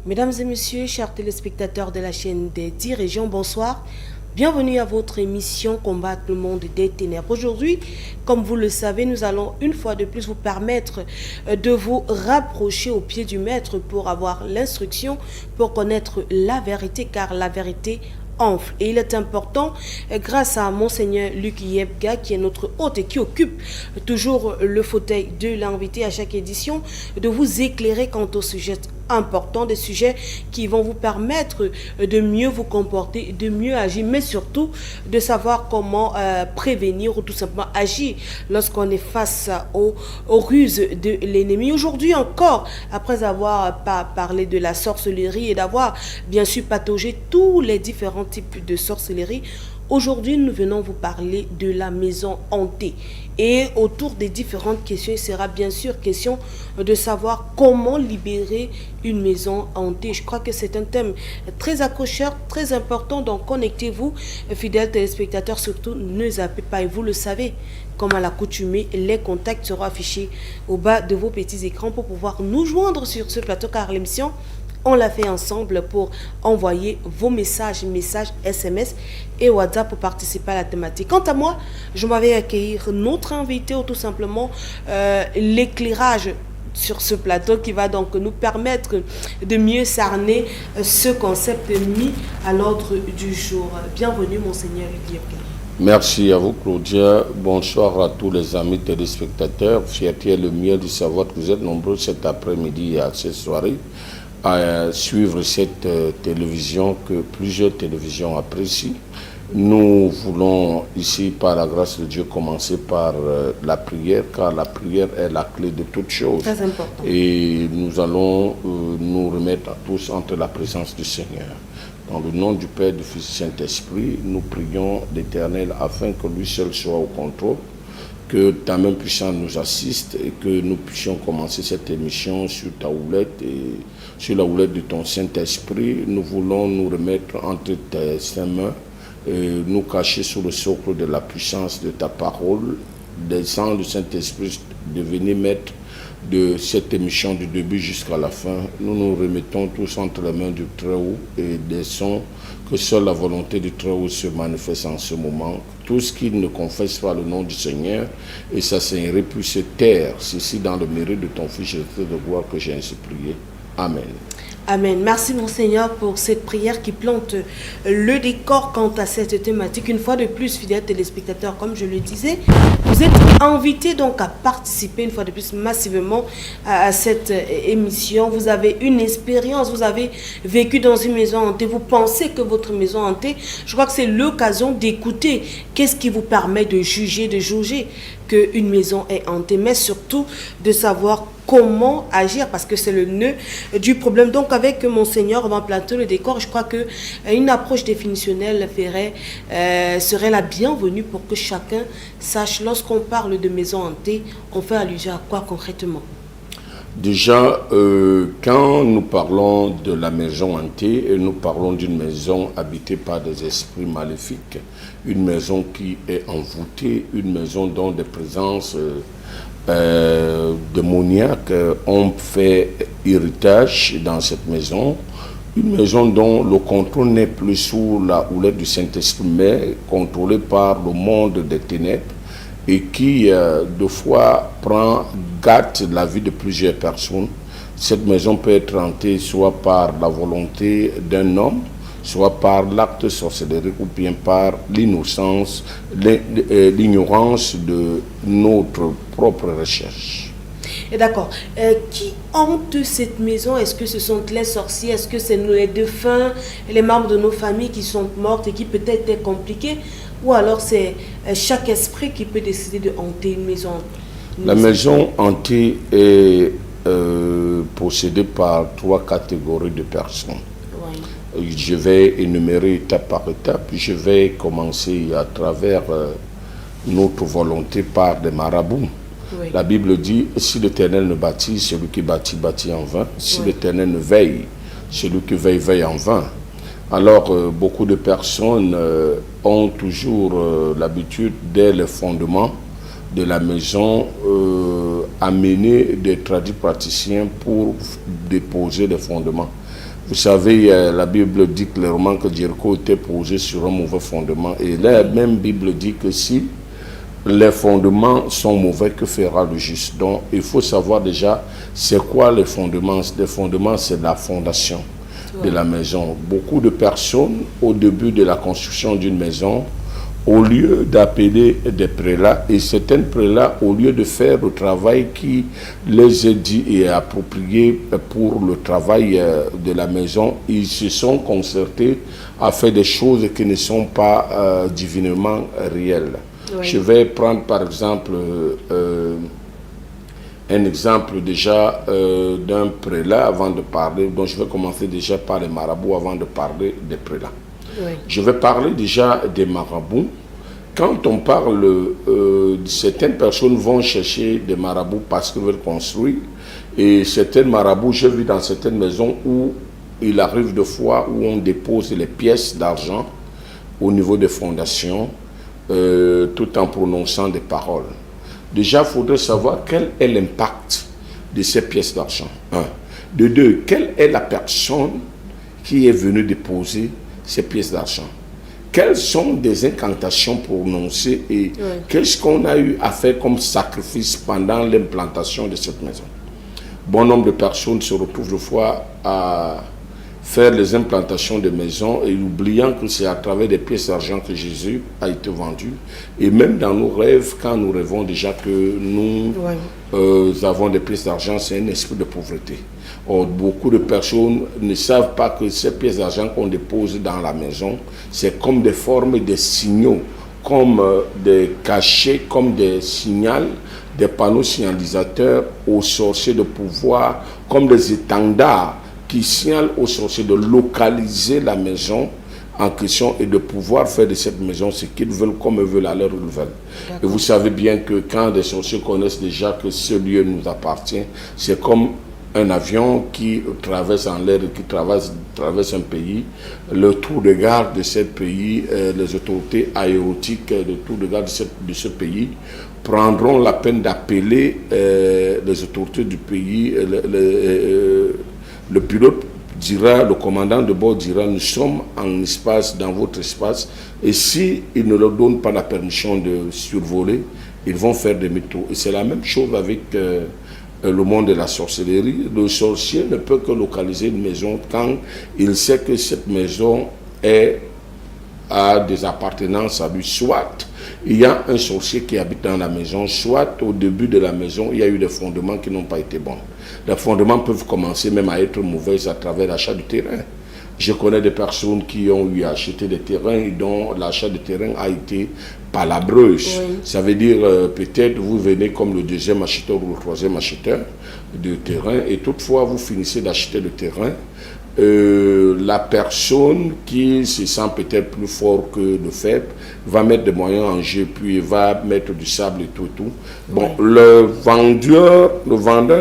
Mesdames et messieurs, chers téléspectateurs de la chaîne des 10 régions, bonsoir. Bienvenue à votre émission Combattre le monde des ténèbres. Aujourd'hui, comme vous le savez, nous allons une fois de plus vous permettre de vous rapprocher au pied du maître pour avoir l'instruction, pour connaître la vérité, car la vérité enfle. Et il est important, grâce à Monseigneur Luc Yebga, qui est notre hôte et qui occupe toujours le fauteuil de l'invité à chaque édition, de vous éclairer quant au sujet important, des sujets qui vont vous permettre de mieux vous comporter, de mieux agir, mais surtout de savoir comment prévenir ou tout simplement agir lorsqu'on est face aux ruses de l'ennemi. Aujourd'hui encore, après avoir parlé de la sorcellerie et d'avoir bien sûr pataugé tous les différents types de sorcellerie, aujourd'hui, nous venons vous parler de la maison hantée. Et autour des différentes questions, il sera bien sûr question de savoir comment libérer une maison hantée. Je crois que c'est un thème très accrocheur, très important. Donc, connectez-vous, fidèles téléspectateurs, surtout ne zappez pas. Et vous le savez, comme à l'accoutumée, les contacts seront affichés au bas de vos petits écrans pour pouvoir nous joindre sur ce plateau, car l'émission, on l'a fait ensemble pour envoyer vos messages SMS et WhatsApp pour participer à la thématique. Quant à moi, je m'avais accueillir notre invité ou tout simplement l'éclairage sur ce plateau qui va donc nous permettre de mieux cerner ce concept mis à l'ordre du jour. Bienvenue, Monseigneur Yebga. Merci à vous, Claudia. Bonsoir à tous les amis téléspectateurs. Fierté est le mieux de savoir que vous êtes nombreux cet après-midi et à cette soirée à suivre cette télévision que plusieurs télévisions apprécient. Nous voulons ici, par la grâce de Dieu, commencer par la prière, car la prière est la clé de toute chose. Très important. Et nous allons nous remettre à tous entre la présence du Seigneur. Dans le nom du Père, du Fils et du Saint-Esprit, nous prions l'Éternel afin que lui seul soit au contrôle, que ta main puissante nous assiste et que nous puissions commencer cette émission sur ta houlette et sur la houlette de ton Saint-Esprit. Nous voulons nous remettre entre tes mains et nous cacher sous le socle de la puissance de ta parole. Descends le Saint-Esprit, devenez maître de cette émission du début jusqu'à la fin. Nous nous remettons tous entre les mains du Très-Haut et laissons que seule la volonté du Très-Haut se manifeste en ce moment. Tout ce qui ne confesse pas le nom du Seigneur et sa Seigneurie puisse se taire. Ceci dans le mérite de ton Fils Jésus de gloire que j'ai ainsi prié. Amen. Amen. Merci, Monseigneur, pour cette prière qui plante le décor quant à cette thématique. Une fois de plus, fidèles téléspectateurs, comme je le disais, vous êtes invités donc à participer une fois de plus massivement à cette émission. Vous avez une expérience, vous avez vécu dans une maison hantée, vous pensez que votre maison hantée, je crois que c'est l'occasion d'écouter qu'est-ce qui vous permet de juger, de jauger qu'une maison est hantée, mais surtout de savoir comment agir, parce que c'est le nœud du problème. Donc avec Monseigneur, on va planter le décor. Je crois que une approche définitionnelle serait la bienvenue pour que chacun sache, lorsqu'on parle de maison hantée, on fait allusion à quoi concrètement? Déjà, quand nous parlons de la maison hantée, nous parlons d'une maison habitée par des esprits maléfiques, une maison qui est envoûtée, une maison dont des présences démoniaques ont fait héritage dans cette maison, une maison dont le contrôle n'est plus sous la houlette du Saint-Esprit, mais contrôlé par le monde des ténèbres et qui, de fois, gâte la vie de plusieurs personnes. Cette maison peut être hantée soit par la volonté d'un homme, soit par l'acte sorcellerie ou bien par l'innocence, l'ignorance de notre propre recherche. Et d'accord. Qui hante cette maison? Est-ce que ce sont les sorciers? Est-ce que c'est les défunts, les membres de nos familles qui sont mortes et qui peut-être est compliqué? Ou alors c'est chaque esprit qui peut décider de hanter une maison? La maison hantée est possédée par 3 catégories de personnes. Oui. Je vais énumérer étape par étape. Je vais commencer à travers notre volonté par des marabouts. Oui. La Bible dit, si l'Éternel ne bâtit, celui qui bâtit, bâtit en vain. Si l'Éternel ne veille, celui qui veille, veille en vain. Alors, beaucoup de personnes ont toujours l'habitude, dès le fondement de la maison, amener des praticiens pour déposer les fondements. Vous savez, la Bible dit clairement que Jéricho était posé sur un mauvais fondement. Et la même Bible dit que si les fondements sont mauvais, que fera le juste? Donc, il faut savoir déjà, c'est quoi les fondements? Les fondements, c'est la fondation de la maison. Beaucoup de personnes, au début de la construction d'une maison, au lieu d'appeler des prélats, et certains prélats, au lieu de faire le travail qui les est dit et approprié pour le travail de la maison, ils se sont concertés à faire des choses qui ne sont pas divinement réelles. Oui. Je vais prendre par exemple un exemple déjà d'un prélat avant de parler, donc je vais commencer déjà par les marabouts avant de parler des prélats. Oui. Je vais parler déjà des marabouts. Quand on parle, certaines personnes vont chercher des marabouts parce qu'ils veulent construire. Et certains marabouts, j'ai vu dans certaines maisons où il arrive de fois où on dépose les pièces d'argent au niveau des fondations, tout en prononçant des paroles. Déjà, il faudrait savoir quel est l'impact de ces pièces d'argent. Un. De deux, quelle est la personne qui est venue déposer ces pièces d'argent? Quelles sont des incantations prononcées et qu'est-ce qu'on a eu à faire comme sacrifice pendant l'implantation de cette maison? Bon nombre de personnes se retrouvent de fois à faire les implantations de maisons et oubliant que c'est à travers des pièces d'argent que Jésus a été vendu. Et même dans nos rêves, quand nous rêvons déjà que nous avons des pièces d'argent, c'est un esprit de pauvreté. Or, beaucoup de personnes ne savent pas que ces pièces d'argent qu'on dépose dans la maison, c'est comme des formes, des signaux, comme des cachets, comme des signaux, des panneaux signalisateurs aux sorciers de pouvoir, comme des étendards qui signalent aux sorciers de localiser la maison en question et de pouvoir faire de cette maison ce qu'ils veulent, comme ils veulent, à l'heure où ils veulent. Et vous savez bien que quand des sorciers connaissent déjà que ce lieu nous appartient, c'est comme un avion qui traverse en l'air et qui traverse un pays. Le tour de garde de ce pays, les autorités aéronautiques de tour de garde de ce pays prendront la peine d'appeler les autorités du pays. Le pilote dira, le commandant de bord dira, nous sommes en espace, dans votre espace, et si ils ne leur donnent pas la permission de survoler, ils vont faire demi-tour. Et c'est la même chose avec le monde de la sorcellerie. Le sorcier ne peut que localiser une maison quand il sait que cette maison a des appartenances à lui. Soit il y a un sorcier qui habite dans la maison, soit au début de la maison, il y a eu des fondements qui n'ont pas été bons. Les fondements peuvent commencer même à être mauvais à travers l'achat du terrain. Je connais des personnes qui ont eu à acheter des terrains et dont l'achat de terrain a été palabreuse. Oui. Ça veut dire peut-être vous venez comme le deuxième acheteur ou le troisième acheteur de terrain et toutefois vous finissez d'acheter le terrain. La personne qui se sent peut-être plus fort que le faible va mettre des moyens en jeu, puis va mettre du sable et tout. Bon, oui. Le vendeur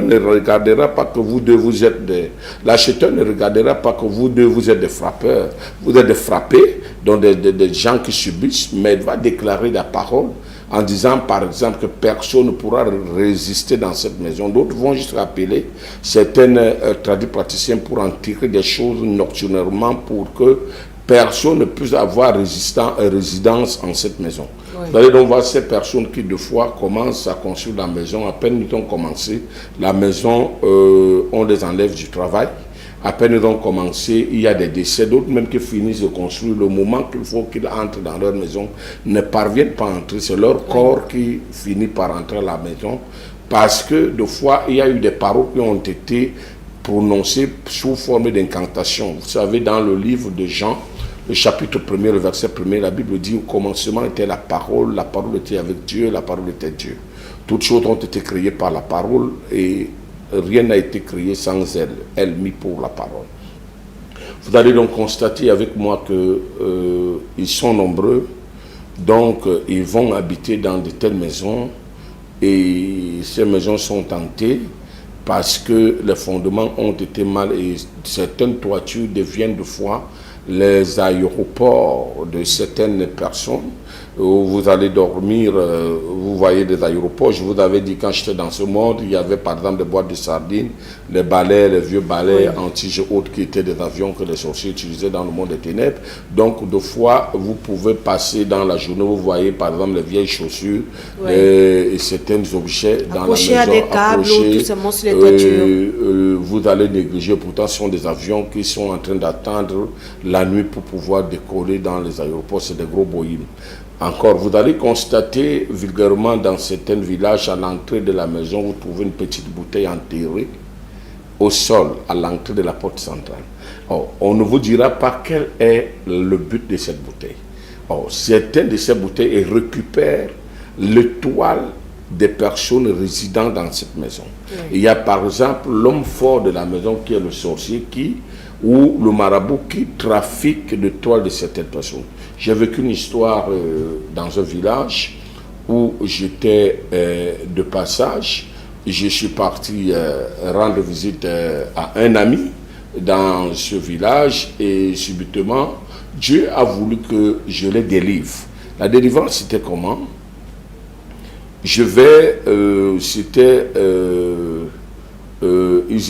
ne regardera pas que vous deux vous êtes des... L'acheteur ne regardera pas que vous deux vous êtes des frappeurs. Vous êtes des frappés, donc des gens qui subissent, mais il va déclarer la parole en disant par exemple que personne ne pourra résister dans cette maison. D'autres vont juste rappeler certains praticiens pour en tirer des choses nocturnement pour que personne ne puisse avoir résidence en cette maison. Oui. Vous allez donc voir ces personnes qui de fois commencent à construire la maison, à peine ils ont commencé, la maison, on les enlève du travail. À peine ils ont commencé, il y a des décès, d'autres même qui finissent de construire. Le moment qu'il faut qu'ils entrent dans leur maison, ne parviennent pas à entrer. C'est leur corps qui finit par entrer à la maison. Parce que, de fois, il y a eu des paroles qui ont été prononcées sous forme d'incantation. Vous savez, dans le livre de Jean, le chapitre 1er, le verset 1er, la Bible dit, au commencement était la parole était avec Dieu, la parole était Dieu. Toutes choses ont été créées par la parole et rien n'a été créé sans elle, elle mis pour la parole. Vous allez donc constater avec moi qu'ils sont nombreux, donc ils vont habiter dans de telles maisons et ces maisons sont tentées parce que les fondements ont été mal et certaines toitures deviennent de fois les aéroports de certaines personnes, où vous allez dormir, vous voyez des aéroports. Je vous avais dit, quand j'étais dans ce monde, il y avait par exemple des boîtes de sardines, les balais, les vieux balais anti autres qui étaient des avions que les sorciers utilisaient dans le monde des ténèbres. Donc, deux fois, vous pouvez passer dans la journée, vous voyez par exemple les vieilles chaussures et certains objets dans la maison. À des câbles ou tout simplement sur les toitures. Vous allez négliger, pourtant ce sont des avions qui sont en train d'attendre la nuit pour pouvoir décoller dans les aéroports. C'est des gros Boeing. Encore, vous allez constater vulgairement dans certains villages, à l'entrée de la maison, vous trouvez une petite bouteille enterrée au sol, à l'entrée de la porte centrale. Or, on ne vous dira pas quel est le but de cette bouteille. Or, certaines de ces bouteilles récupèrent l'étoile des personnes résidant dans cette maison. Il y a par exemple l'homme fort de la maison qui est le sorcier ou le marabout qui trafique l'étoile de certaines personnes. J'ai vécu une histoire dans un village où j'étais de passage. Je suis parti rendre visite à un ami dans ce village et subitement, Dieu a voulu que je les délivre. La délivrance, c'était comment? Ils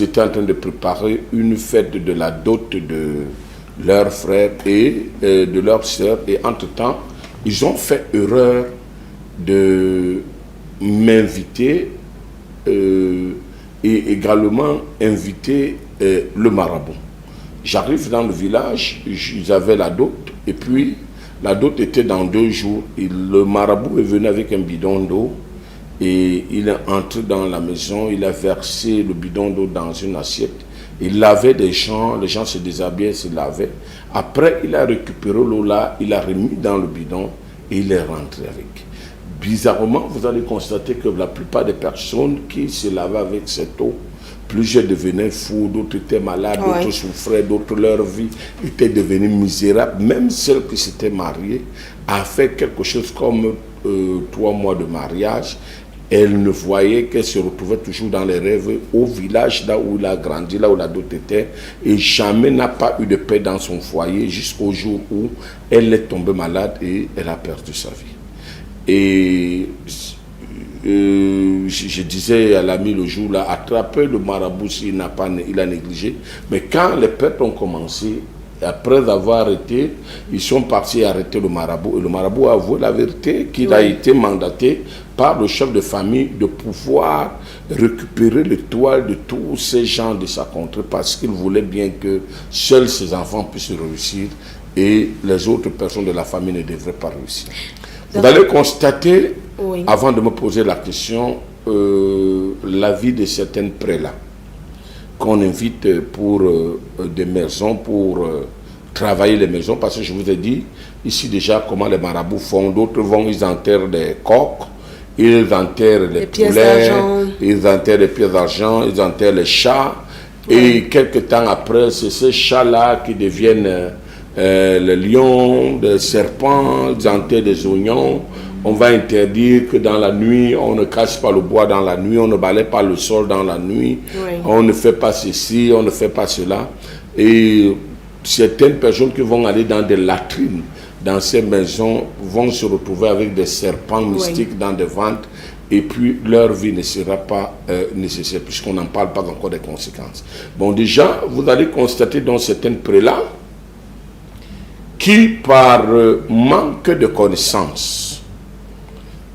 étaient en train de préparer une fête de la dot de leurs frères et de leurs sœurs. Et entre-temps, ils ont fait erreur de m'inviter et également inviter le marabout. J'arrive dans le village, ils avaient la dot et puis la dot était dans 2 jours. Et le marabout est venu avec un bidon d'eau et il est entré dans la maison, il a versé le bidon d'eau dans une assiette. Il lavait des gens, les gens se déshabillaient, se lavaient. Après, il a récupéré l'eau là, il a remis dans le bidon et il est rentré avec. Bizarrement, vous allez constater que la plupart des personnes qui se lavaient avec cette eau, plusieurs devenaient fous, d'autres étaient malades, d'autres souffraient, d'autres leur vie était devenue misérable. Même celle qui s'était mariée a fait quelque chose comme 3 mois de mariage. Elle ne voyait qu'elle se retrouvait toujours dans les rêves au village, là où il a grandi, là où la dot était, et jamais n'a pas eu de paix dans son foyer jusqu'au jour où elle est tombée malade et elle a perdu sa vie. Et je disais à l'ami le jour là, attrapez le marabout s'il il a négligé. Mais quand les prêtres ont commencé, après avoir arrêté, ils sont partis arrêter le marabout. Et le marabout a avoué la vérité qu'il a été mandaté par le chef de famille de pouvoir récupérer l'étoile de tous ces gens de sa contrée parce qu'il voulait bien que seuls ses enfants puissent réussir et les autres personnes de la famille ne devraient pas réussir. Vous allez constater, avant de me poser la question, la vie de certains prélats qu'on invite pour des maisons, pour travailler les maisons, parce que je vous ai dit ici déjà comment les marabouts font. D'autres vont, ils enterrent des coqs, ils enterrent les poulets, ils enterrent les pièces d'argent, ils enterrent les chats, et quelques temps après, c'est ces chats-là qui deviennent les lions, des serpents, ils enterrent des oignons. On va interdire que dans la nuit, on ne casse pas le bois dans la nuit, on ne balaie pas le sol dans la nuit, on ne fait pas ceci, on ne fait pas cela. Et certaines personnes qui vont aller dans des latrines, dans ces maisons, vont se retrouver avec des serpents mystiques dans des ventes, et puis leur vie ne sera pas nécessaire, puisqu'on n'en parle pas encore des conséquences. Bon, déjà, vous allez constater dans certains prélats qui, par manque de connaissances,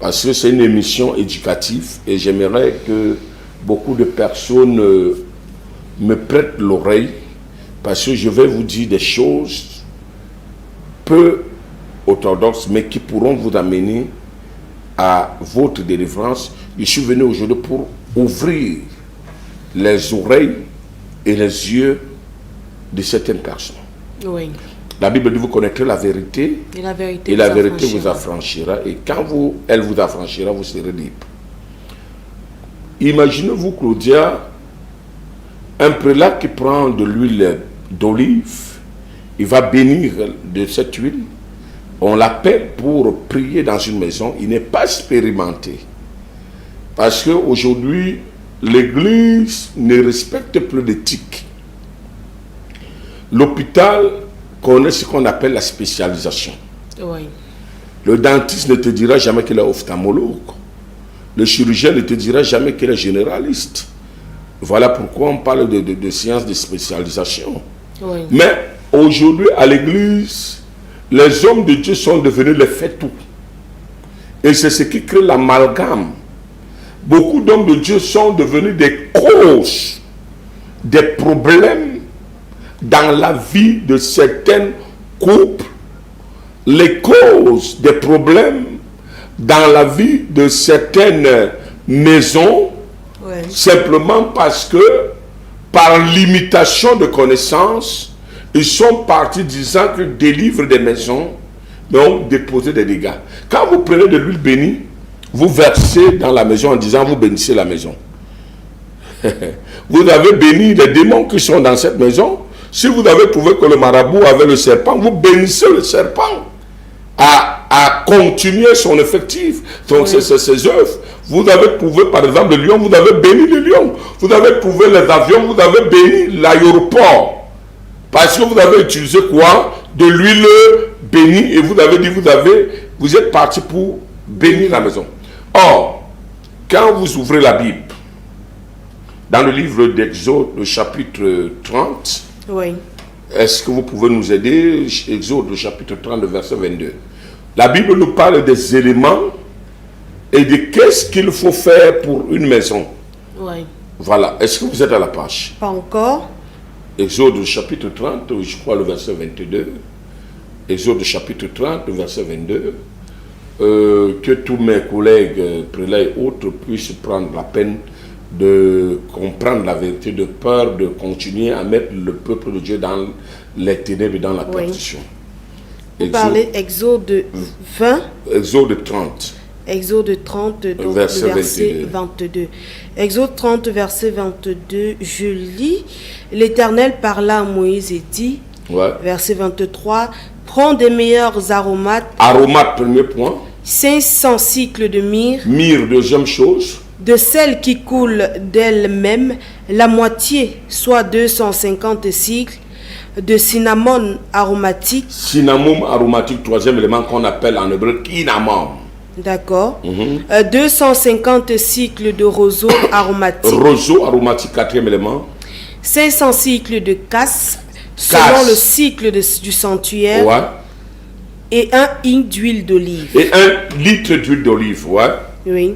parce que c'est une émission éducative et j'aimerais que beaucoup de personnes me prêtent l'oreille parce que je vais vous dire des choses peu orthodoxes mais qui pourront vous amener à votre délivrance. Je suis venu aujourd'hui pour ouvrir les oreilles et les yeux de certaines personnes. Oui. La Bible dit, vous connaîtrez la vérité et la vérité vous affranchira. Et quand elle vous affranchira, vous serez libre. Imaginez-vous, Claudia, un prélat qui prend de l'huile d'olive, il va bénir de cette huile, on l'appelle pour prier dans une maison, il n'est pas expérimenté. Parce qu'aujourd'hui, l'Église ne respecte plus l'éthique. L'hôpital connaît ce qu'on appelle la spécialisation. Oui. Le dentiste ne te dira jamais qu'il est ophtalmologue. Le chirurgien ne te dira jamais qu'il est généraliste. Voilà pourquoi on parle de sciences de spécialisation. Oui. Mais aujourd'hui, à l'église, les hommes de Dieu sont devenus les fait-tout. Et c'est ce qui crée l'amalgame. Beaucoup d'hommes de Dieu sont devenus des causes, des problèmes dans la vie de certains couples, les causes des problèmes dans la vie de certaines maisons, Ouais. simplement parce que, par limitation de connaissances, ils sont partis disant qu'ils délivrent des maisons, mais ont déposé des dégâts. Quand vous prenez de l'huile bénie, vous versez dans la maison en disant vous bénissez la maison. Vous avez béni les démons qui sont dans cette maison. Si vous avez trouvé que le marabout avait le serpent, vous bénissez le serpent à continuer son effectif, donc Oui. ses œuvres. Vous avez trouvé par exemple le lion, vous avez béni le lion. Vous avez trouvé les avions, vous avez béni l'aéroport. Parce que vous avez utilisé quoi? De l'huile bénie, et vous avez dit, vous êtes parti pour bénir la maison. Or, quand vous ouvrez la Bible, dans le livre d'Exode, le chapitre 30, Oui. est-ce que vous pouvez nous aider? Exode, le chapitre 30, le verset 22. La Bible nous parle des éléments et de qu'est-ce qu'il faut faire pour une maison. Oui. Voilà. Est-ce que vous êtes à la page? Pas encore. Exode, chapitre 30, je crois le verset 22. Exode, chapitre 30, le verset 22. Que tous mes collègues, prélats et autres, puissent prendre la peine de comprendre la vérité, de peur de continuer à mettre le peuple de Dieu dans les ténèbres et dans la perdition. Vous parlez Exode 20. Exode 30. Exode 30, donc Verset le verset 22. Exode 30, verset 22, je lis. L'Éternel parla à Moïse et dit, Ouais. verset 23, prends des meilleurs aromates, Aromate, premier point. 500 cycles de myrrhe, Myrrhe, deuxième chose. de celle qui coule d'elle-même, la moitié, soit 250 cycles, de cinnamon aromatique, Cinnamon aromatique, troisième élément qu'on appelle en hébreu kinamon. d'accord, 250 cycles de roseau aromatique, Roseau aromatique, quatrième élément. 500 cycles de casse, selon Casse. le cycle du sanctuaire, Ouais. et un hin d'huile d'olive. Et 1 litre d'huile d'olive. Ouais. Oui.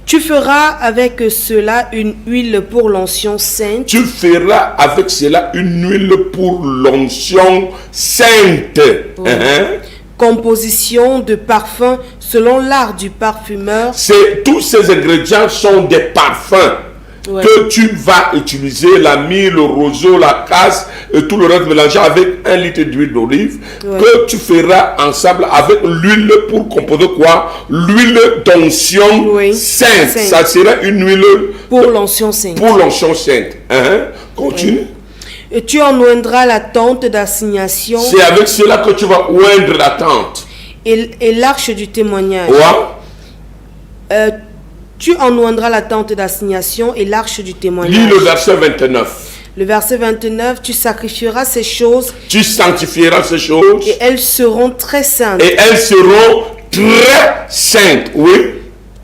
Tu feras avec cela une huile pour l'onction sainte, Tu feras avec cela une huile pour l'onction sainte. composition de parfums selon l'art du parfumeur. Tous ces ingrédients sont des parfums. Ouais. Que tu vas utiliser, la myrrhe, le roseau, la casse et tout le reste mélangé avec 1 litre d'huile d'olive, Ouais. que tu feras ensemble avec l'huile pour composer quoi? L'huile d'onction Oui. sainte. Sainte. Ça sera une huile Pour l'onction sainte. pour l'onction sainte. Continue. Et tu en oindras la tente d'assignation C'est avec cela que tu vas oindre la tente. et l'arche du témoignage. Ouais. Tu en oindras la tente d'assignation et l'arche du Lis témoignage. le verset 29. Le verset 29, tu sacrifieras ces choses Tu sanctifieras ces choses et elles seront très saintes. et elles seront très saintes. Oui.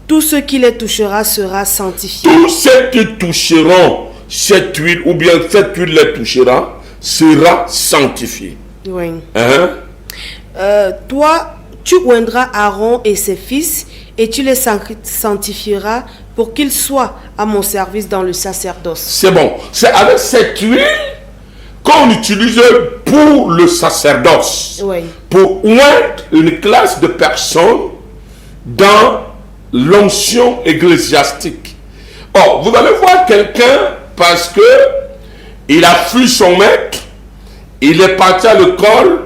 Tout ce qui les touchera sera sanctifié. Tous ceux qui toucheront cette huile, ou bien cette huile les touchera, sera sanctifié. Oui. Hein? Toi, tu oindras Aaron et ses fils et tu les sanctifieras pour qu'ils soient à mon service dans le sacerdoce. C'est bon. C'est avec cette huile qu'on utilise pour le sacerdoce. Oui. Pour oindre une classe de personnes dans l'onction ecclésiastique. Or, vous allez voir quelqu'un parce que il a fui son maître, il est parti à l'école,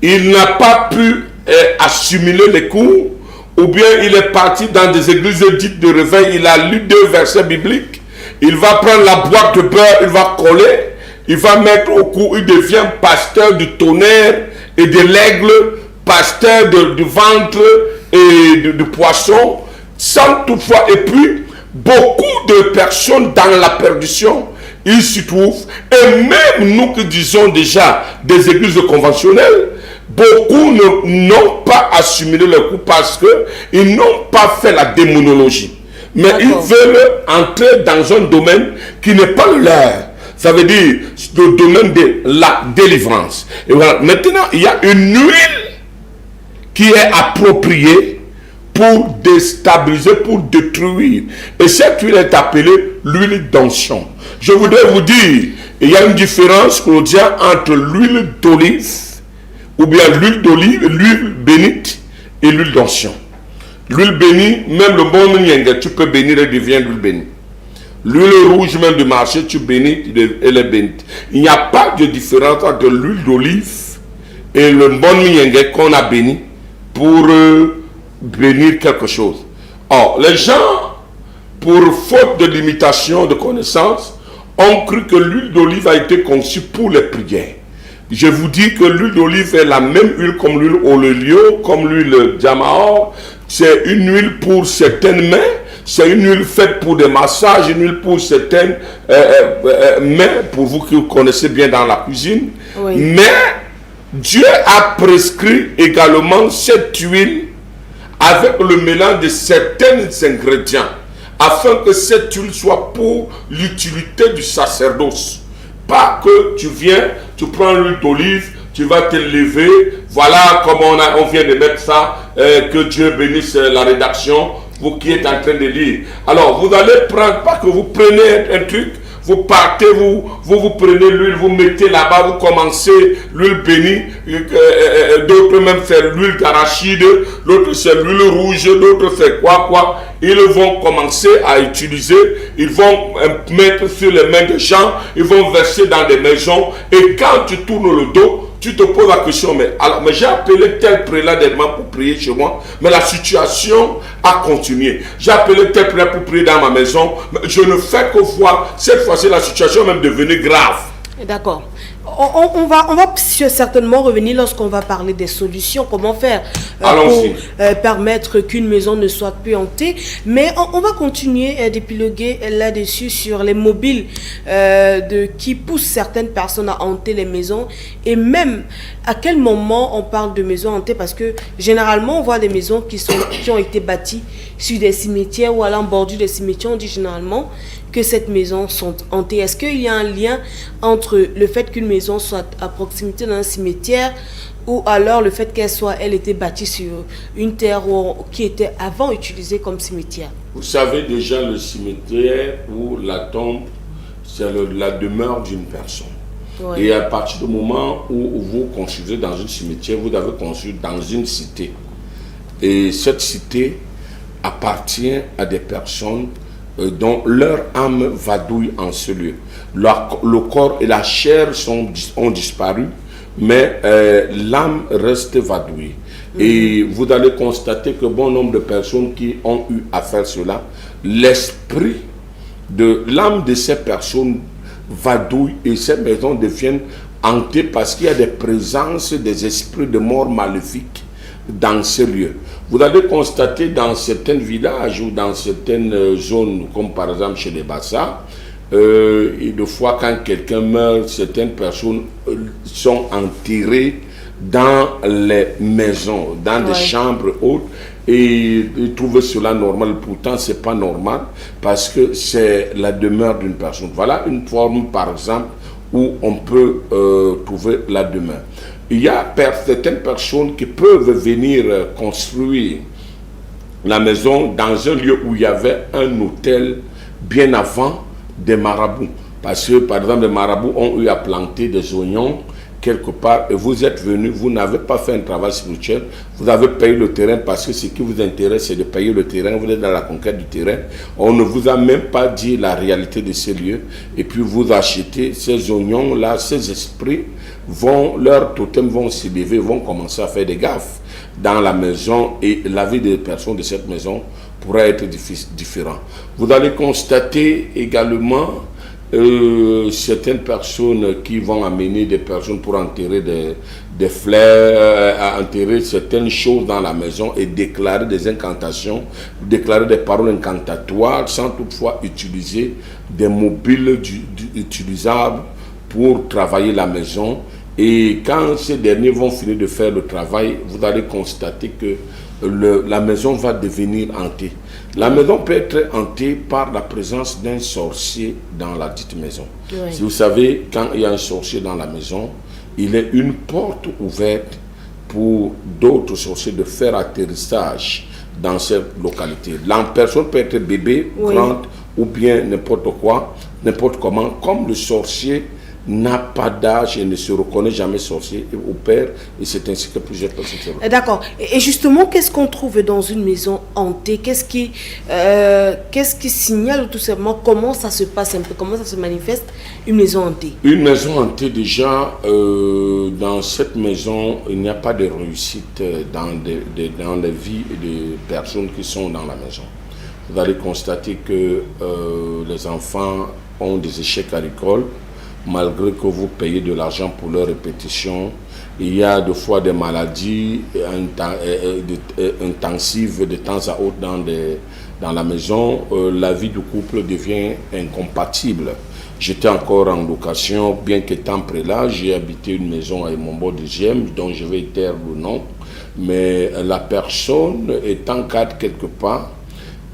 il n'a pas pu assimiler les cours, ou bien il est parti dans des églises dites de réveil, il a lu 2 versets bibliques, il va prendre la boîte de beurre, il va coller, il va mettre au cou, il devient pasteur du tonnerre et de l'aigle, pasteur du ventre et du poisson, sans toutefois, et puis beaucoup de personnes dans la perdition il s'y trouve. Et même nous qui disons déjà des églises conventionnelles, beaucoup n'ont pas assimilé le coup parce qu'ils n'ont pas fait la démonologie. Mais ils veulent entrer dans un domaine qui n'est pas le leur. Ça veut dire le domaine de la délivrance. Et voilà. Maintenant, il y a une huile qui est appropriée pour déstabiliser, pour détruire. Et cette huile est appelée l'huile d'onction. Je voudrais vous dire, il y a une différence, Claudia, entre l'huile d'olive, ou bien l'huile d'olive, l'huile bénite et l'huile d'onction. L'huile bénie, même le bon nyenge, tu peux bénir, elle devient l'huile bénie. L'huile rouge même du marché, tu bénis, elle est bénite. Il n'y a pas de différence entre l'huile d'olive et le bon nyenge qu'on a béni pour bénir quelque chose. Or, les gens, pour faute de limitation de connaissance, ont cru que l'huile d'olive a été conçue pour les prières. Je vous dis que l'huile d'olive est la même huile comme l'huile olélio, comme l'huile Jamaor. C'est une huile pour certaines mains, c'est une huile faite pour des massages, une huile pour certaines mains, pour vous qui connaissez bien dans la cuisine. Oui. Mais Dieu a prescrit également cette huile avec le mélange de certains ingrédients, afin que cette huile soit pour l'utilité du sacerdoce. Pas que tu viens, tu prends l'huile d'olive, tu vas te lever, voilà comme on vient de mettre ça, que Dieu bénisse la rédaction, vous qui êtes en train de lire. Alors vous allez prendre, pas que vous prenez un truc, vous partez, vous prenez l'huile, vous mettez là-bas, vous commencez l'huile bénie, d'autres même c'est l'huile d'arachide, l'autre c'est l'huile rouge, d'autres c'est quoi. Ils vont commencer à utiliser, ils vont mettre sur les mains des gens, ils vont verser dans des maisons, et quand tu tournes le dos, tu te poses la question, mais j'ai appelé tel prélat d'Edmond pour prier chez moi, mais la situation a continué. J'ai appelé tel prélat pour prier dans ma maison, mais je ne fais que voir, cette fois-ci la situation est même devenue grave. D'accord. On va certainement revenir lorsqu'on va parler des solutions, comment faire pour permettre qu'une maison ne soit plus hantée. Mais on va continuer d'épiloguer là-dessus sur les mobiles qui poussent certaines personnes à hanter les maisons. Et même à quel moment on parle de maisons hantées, parce que généralement on voit des maisons qui ont été bâties sur des cimetières ou à l'embordure des cimetières. On dit généralement que cette maison sont hantées. Est-ce qu'il y a un lien entre le fait qu'une maison soit à proximité d'un cimetière ou alors le fait elle était bâtie sur une terre qui était avant utilisée comme cimetière? Vous savez déjà, le cimetière ou la tombe, c'est la demeure d'une personne. Ouais. Et à partir du moment où vous construisez dans un cimetière, vous avez construit dans une cité. Et cette cité appartient à des personnes dont leur âme vadouille en ce lieu. Le corps et la chair ont disparu, mais l'âme reste vadouille. Et vous allez constater que bon nombre de personnes qui ont eu à faire cela, l'esprit de l'âme de ces personnes vadouille et ces maisons deviennent hantées parce qu'il y a des présences des esprits de mort maléfiques dans ces lieux. Vous allez constater dans certains villages ou dans certaines zones, comme par exemple chez les Bassa, et de fois quand quelqu'un meurt, certaines personnes sont enterrées dans les maisons, dans des chambres hautes, et ils trouvent cela normal. Pourtant, ce n'est pas normal parce que c'est la demeure d'une personne. Voilà une forme, par exemple, où on peut trouver la demeure. Il y a certaines personnes qui peuvent venir construire la maison dans un lieu où il y avait un hôtel bien avant des marabouts. Parce que, par exemple, les marabouts ont eu à planter des oignons quelque part et vous êtes venu, vous n'avez pas fait un travail spirituel, vous avez payé le terrain parce que ce qui vous intéresse, c'est de payer le terrain, vous êtes dans la conquête du terrain. On ne vous a même pas dit la réalité de ces lieux et puis vous achetez ces oignons-là, ces esprits leurs totems vont s'élever, vont commencer à faire des gaffes dans la maison et la vie des personnes de cette maison pourrait être différente. Vous allez constater également certaines personnes qui vont amener des personnes pour enterrer des fleurs, à enterrer certaines choses dans la maison et déclarer des incantations, déclarer des paroles incantatoires sans toutefois utiliser des mobiles utilisables pour travailler la maison. Et quand ces derniers vont finir de faire le travail, vous allez constater que la maison va devenir hantée. La maison peut être hantée par la présence d'un sorcier dans la dite maison. Oui. Si vous savez, quand il y a un sorcier dans la maison, il est une porte ouverte pour d'autres sorciers de faire atterrissage dans cette localité. La personne peut être bébé, grande, ou bien n'importe quoi, n'importe comment, comme le sorcier n'a pas d'âge et ne se reconnaît jamais sorcier et opère, et c'est ainsi que plusieurs personnes se reconnaissent. D'accord. Et justement, qu'est-ce qu'on trouve dans une maison hantée? Qu'est-ce qui signale tout simplement comment ça se passe un peu, comment ça se manifeste, une maison hantée? Une maison hantée, déjà, dans cette maison, il n'y a pas de réussite dans les vies des personnes qui sont dans la maison. Vous allez constater que les enfants ont des échecs à l'école, malgré que vous payez de l'argent pour leur répétition. Il y a des fois des maladies intensives de temps à autre dans la maison. La vie du couple devient incompatible. J'étais encore en location, bien qu'étant prélat, j'ai habité une maison à Mombo 2e, dont je vais taire le nom. Mais la personne étant cadre quelque part,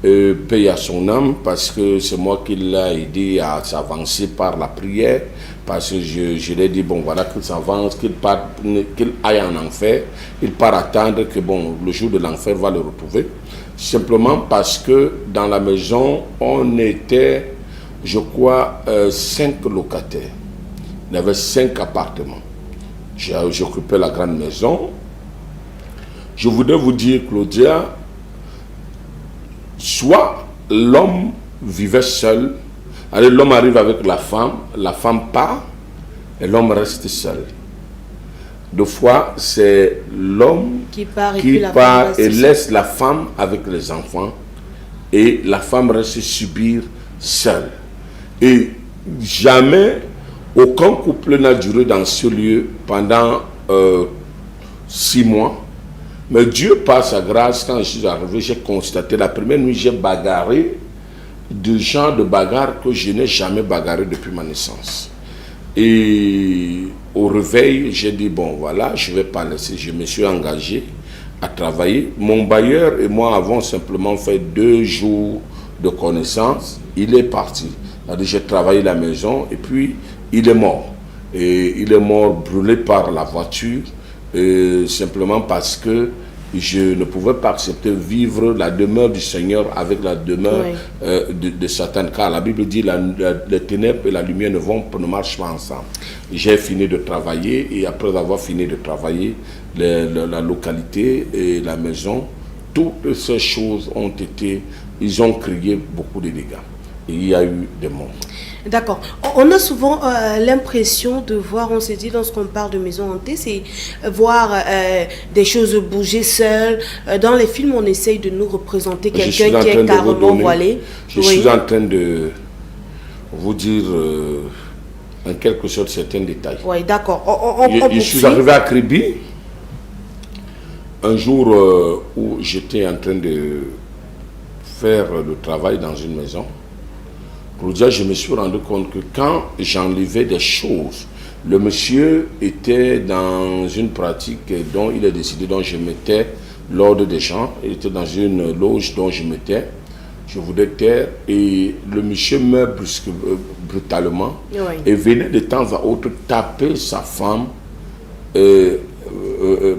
paye à son âme, parce que c'est moi qui l'ai aidé à s'avancer par la prière, parce que je lui ai dit, bon voilà, qu'il s'avance, qu'il aille en enfer, il part attendre que bon, le jour de l'enfer va le retrouver, simplement parce que dans la maison, on était, je crois, 5 locataires. Il y avait 5 appartements. J'occupais la grande maison. Je voudrais vous dire, Claudia, soit l'homme vivait seul, l'homme arrive avec la femme part, et l'homme reste seul. Deux fois, c'est l'homme qui part et laisse la femme avec les enfants, et la femme reste subir seule. Et jamais, aucun couple n'a duré dans ce lieu pendant 6 mois. Mais Dieu, par sa grâce, quand je suis arrivé, j'ai constaté, la première nuit, j'ai bagarré du genre de bagarre que je n'ai jamais bagarré depuis ma naissance. Et au réveil, j'ai dit, bon voilà, je ne vais pas laisser. Je me suis engagé à travailler. Mon bailleur et moi avons simplement fait 2 jours de connaissance. Il est parti. J'ai travaillé la maison et puis il est mort. Et il est mort brûlé par la voiture. Simplement parce que je ne pouvais pas accepter vivre la demeure du Seigneur avec la demeure de Satan. Car la Bible dit les ténèbres et la lumière ne marchent pas ensemble. J'ai fini de travailler et après avoir fini de travailler, la localité et la maison, toutes ces choses ils ont créé beaucoup de dégâts. Et il y a eu des morts. D'accord. On a souvent l'impression de voir, on se dit lorsqu'on parle de maison hantée, c'est voir des choses bouger seules. Dans les films, on essaye de nous représenter quelqu'un qui est carrément voilé. Je suis en train de vous dire en quelque sorte certains détails. Oui, d'accord. Je suis arrivé à Kribi un jour où j'étais en train de faire le travail dans une maison. Je me suis rendu compte que quand j'enlevais des choses, le monsieur était dans une pratique dont il a décidé, dont je mettais l'ordre des gens. Il était dans une loge dont je voulais taire, et le monsieur meurt brutalement et venait de temps à autre taper sa femme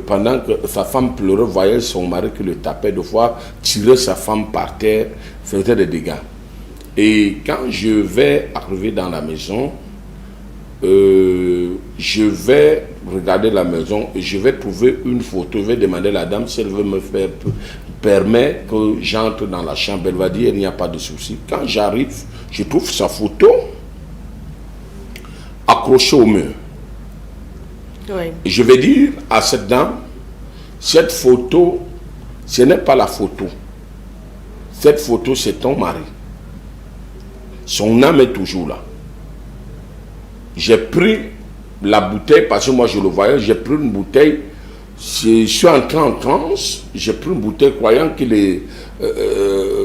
pendant que sa femme pleurait, voyait son mari qui le tapait, de fois tirer sa femme par terre, faisait des dégâts. Et quand je vais arriver dans la maison, je vais regarder la maison et je vais trouver une photo. Je vais demander à la dame si elle veut me permettre que j'entre dans la chambre. Elle va dire il n'y a pas de souci. Quand j'arrive, je trouve sa photo accrochée au mur. Et je vais dire à cette dame, cette photo, ce n'est pas la photo. Cette photo, c'est ton mari. Son âme est toujours là. J'ai pris la bouteille, parce que moi je le voyais, j'ai pris une bouteille, je suis entré en transe, j'ai pris une bouteille croyant qu'il est...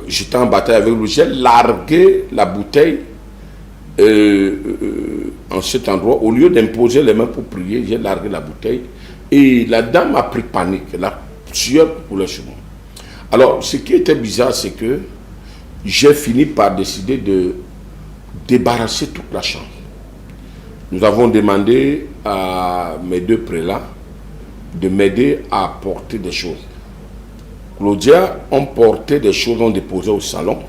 j'étais en bataille avec lui, j'ai largué la bouteille en cet endroit, au lieu d'imposer les mains pour prier, j'ai largué la bouteille et la dame a pris panique, la sueur coulait sur moi. Alors, ce qui était bizarre, c'est que j'ai fini par décider de débarrasser toute la chambre. Nous avons demandé à mes deux prélats de m'aider à porter des choses. Claudia, on portait des choses, on déposait au salon.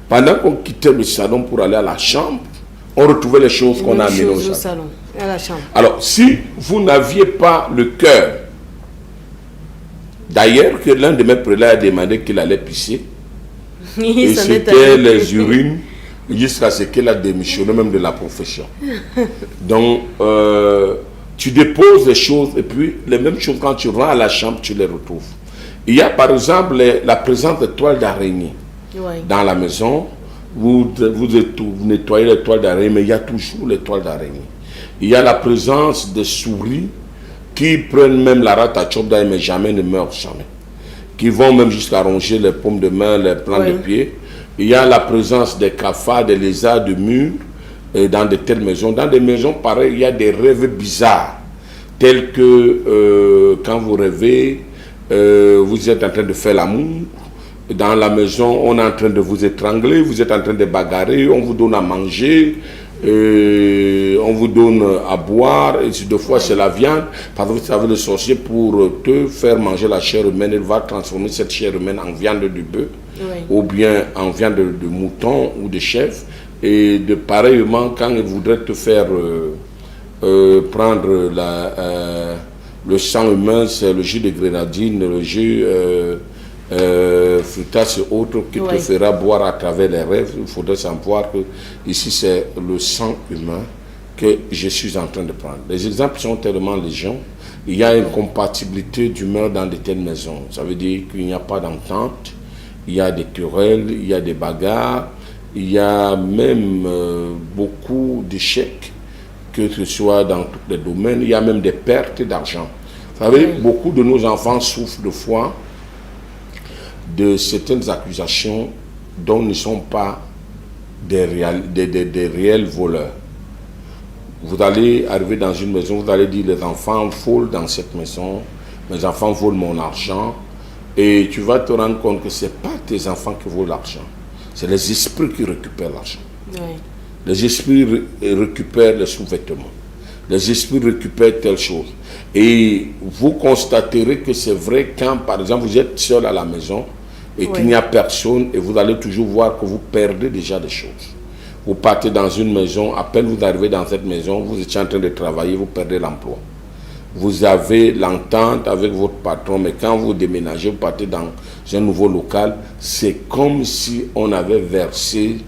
Pendant qu'on quittait le salon pour aller à la chambre, on retrouvait les choses qu'on a amenées au salon. À la chambre. Alors, si vous n'aviez pas le cœur, d'ailleurs que l'un de mes prélats a demandé qu'il allait pisser, et c'était les urines, jusqu'à ce qu'elle a démissionné même de la profession. Donc, tu déposes les choses et puis les mêmes choses quand tu rentres à la chambre, tu les retrouves. Il y a par exemple la présence de toiles d'araignée dans la maison. Vous nettoyez les toiles d'araignée, mais il y a toujours les toiles d'araignée. Il y a la présence de souris qui prennent même la rate à chop mais jamais ne meurent jamais. Qui vont même jusqu'à ronger les paumes de main, les plants de pied. Il y a la présence des cafards, des lézards, de murs dans de telles maisons. Dans des maisons pareilles, il y a des rêves bizarres, tels que quand vous rêvez, vous êtes en train de faire l'amour. Dans la maison, on est en train de vous étrangler, vous êtes en train de bagarrer, on vous donne à manger, on vous donne à boire, et deux fois c'est la viande, parce que vous savez, le sorcier, pour te faire manger la chair humaine, il va transformer cette chair humaine en viande de bœuf, ou bien en viande de mouton ou de chèvre, et de pareillement, quand il voudrait te faire prendre le sang humain, c'est le jus de grenadine, le jus... frutas et autres qui te fera boire à travers les rêves. Il faudrait savoir que ici c'est le sang humain que je suis en train de prendre. Les exemples sont tellement légion. Il y a une compatibilité d'humeur dans de telles maisons. Ça veut dire qu'il n'y a pas d'entente, il y a des querelles, il y a des bagarres, il y a même beaucoup d'échecs, que ce soit dans tous les domaines. Il y a même des pertes d'argent. Vous savez, beaucoup de nos enfants souffrent de foi de certaines accusations dont ne sont pas des réels voleurs. Vous allez arriver dans une maison, vous allez dire les enfants volent dans cette maison, mes enfants volent mon argent, et tu vas te rendre compte que ce n'est pas tes enfants qui volent l'argent, c'est les esprits qui récupèrent l'argent. Les esprits récupèrent les sous-vêtements, les esprits récupèrent telle chose. Et vous constaterez que c'est vrai quand, par exemple, vous êtes seul à la maison et qu'il n'y a personne, et vous allez toujours voir que vous perdez déjà des choses. Vous partez dans une maison, à peine vous arrivez dans cette maison, vous étiez en train de travailler, vous perdez l'emploi. Vous avez l'entente avec votre patron, mais quand vous déménagez, vous partez dans un nouveau local, c'est comme si on avait versé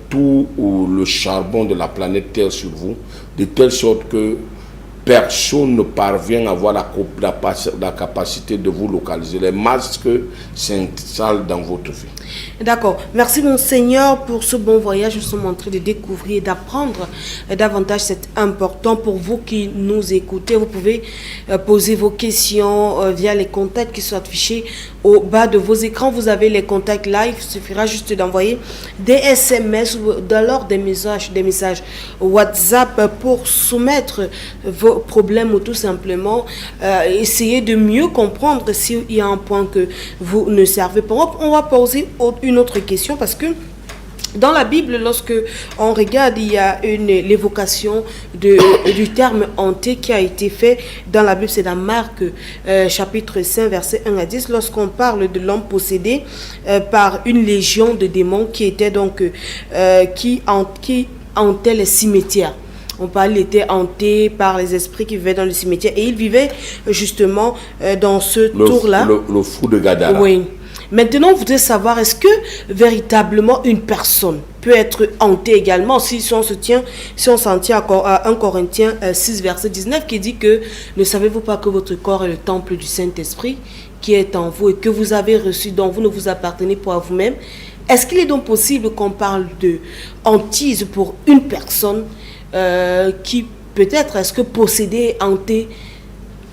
tout le charbon de la planète Terre sur vous, de telle sorte que personne ne parvient à avoir la capacité de vous localiser. Les masques s'installent dans votre vie. D'accord. Merci Monseigneur pour ce bon voyage. Nous sommes en train de découvrir et d'apprendre davantage. C'est important pour vous qui nous écoutez. Vous pouvez poser vos questions via les contacts qui sont affichés au bas de vos écrans. Vous avez les contacts live. Il suffira juste d'envoyer des SMS ou alors des messages WhatsApp pour soumettre vos problèmes ou tout simplement essayer de mieux comprendre s'il y a un point que vous ne servez pas. On va poser une autre question parce que dans la Bible, lorsque on regarde, il y a l'évocation du terme hanté qui a été fait dans la Bible. C'est dans Marc chapitre 5 verset 1 à 10 lorsqu'on parle de l'homme possédé par une légion de démons qui était donc qui hantait les cimetières. On parle, il était hanté par les esprits qui vivaient dans le cimetière et il vivait justement dans ce tour-là. Le fou de Gadara. Oui. Maintenant, vous devez savoir, est-ce que véritablement une personne peut être hantée également si on s'en tient à 1 Corinthiens 6 verset 19 qui dit que ne savez-vous pas que votre corps est le temple du Saint-Esprit qui est en vous et que vous avez reçu, dont vous ne vous appartenez pas à vous-même, Est-ce qu'il est donc possible qu'on parle de hantise pour une personne qui peut-être, est-ce que posséder et hanter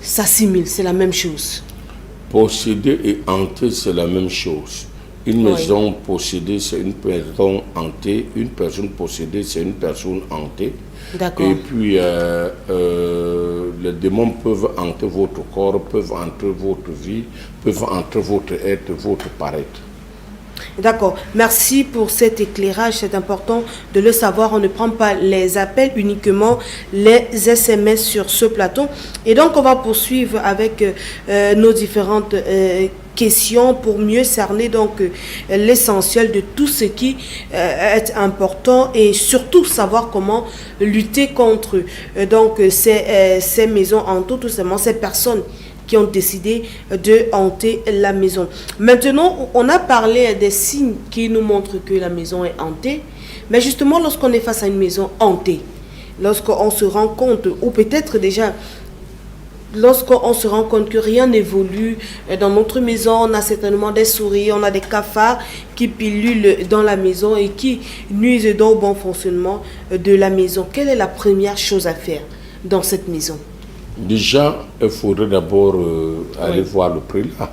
s'assimile, c'est la même chose? Posséder et hanter, c'est la même chose. Une maison possédée, c'est une personne hantée. Une personne possédée, c'est une personne hantée. D'accord. Et puis, les démons peuvent hanter votre corps, peuvent hanter votre vie, peuvent hanter votre être, votre paraître. D'accord. Merci pour cet éclairage. C'est important de le savoir. On ne prend pas les appels, uniquement les SMS sur ce plateau. Et donc, on va poursuivre avec nos différentes questions pour mieux cerner donc l'essentiel de tout ce qui est important et surtout savoir comment lutter contre donc ces maisons hantées, tout simplement ces personnes qui ont décidé de hanter la maison. Maintenant, on a parlé des signes qui nous montrent que la maison est hantée, mais justement lorsqu'on est face à une maison hantée, lorsqu'on se rend compte, ou peut-être déjà lorsqu'on se rend compte que rien n'évolue dans notre maison, on a certainement des souris, on a des cafards qui pilulent dans la maison et qui nuisent donc au bon fonctionnement de la maison. Quelle est la première chose à faire dans cette maison? Déjà, il faudrait d'abord aller voir le prélat.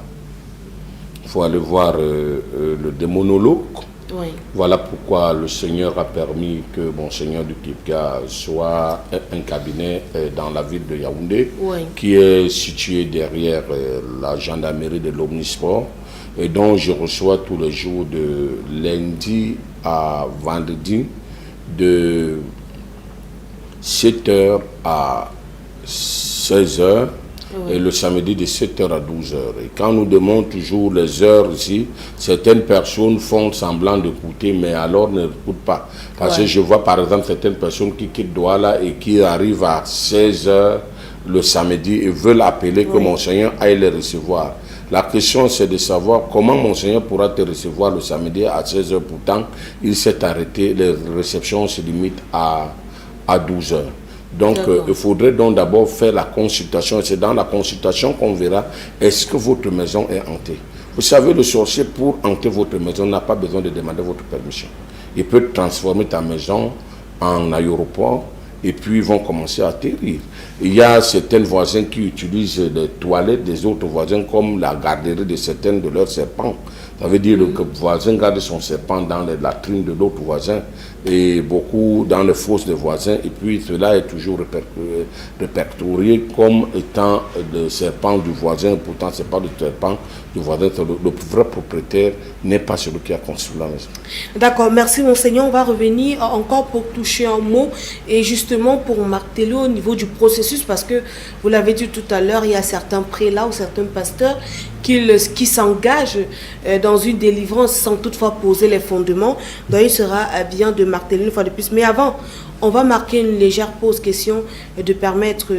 Il faut aller voir le démonologue. Oui. Voilà pourquoi le Seigneur a permis que Monseigneur du Kipka soit un cabinet dans la ville de Yaoundé, qui est situé derrière la gendarmerie de l'Omnisport, et dont je reçois tous les jours de lundi à vendredi de 7h à 16h et le samedi de 7h à 12h. Et quand nous demandons toujours les heures ici, certaines personnes font semblant d'écouter, mais alors ne écoutent pas. Parce que je vois par exemple certaines personnes qui quittent Douala et qui arrivent à 16h le samedi et veulent appeler que Monseigneur aille les recevoir. La question c'est de savoir comment Monseigneur pourra te recevoir le samedi à 16h. Pourtant, il s'est arrêté, les réceptions se limitent à 12h. Donc, il faudrait donc d'abord faire la consultation. C'est dans la consultation qu'on verra est-ce que votre maison est hantée. Vous savez, le sorcier, pour hanter votre maison, n'a pas besoin de demander votre permission. Il peut transformer ta maison en aéroport et puis ils vont commencer à atterrir. Il y a certains voisins qui utilisent les toilettes des autres voisins comme la garderie de certains de leurs serpents. Ça veut dire que le voisin garde son serpent dans les latrines de l'autre voisin et beaucoup dans les fosses des voisins. Et puis cela est toujours répertorié comme étant le serpent du voisin. Pourtant, ce n'est pas le serpent du voisin. Le vrai propriétaire n'est pas celui qui a construit la maison. D'accord, merci Monseigneur. On va revenir encore pour toucher un mot et justement pour marteler au niveau du processus parce que vous l'avez dit tout à l'heure, il y a certains prélats ou certains pasteurs qui s'engagent dans une délivrance sans toutefois poser les fondements. Donc il sera bien de marteler une fois de plus. Mais avant, on va marquer une légère pause, question de permettre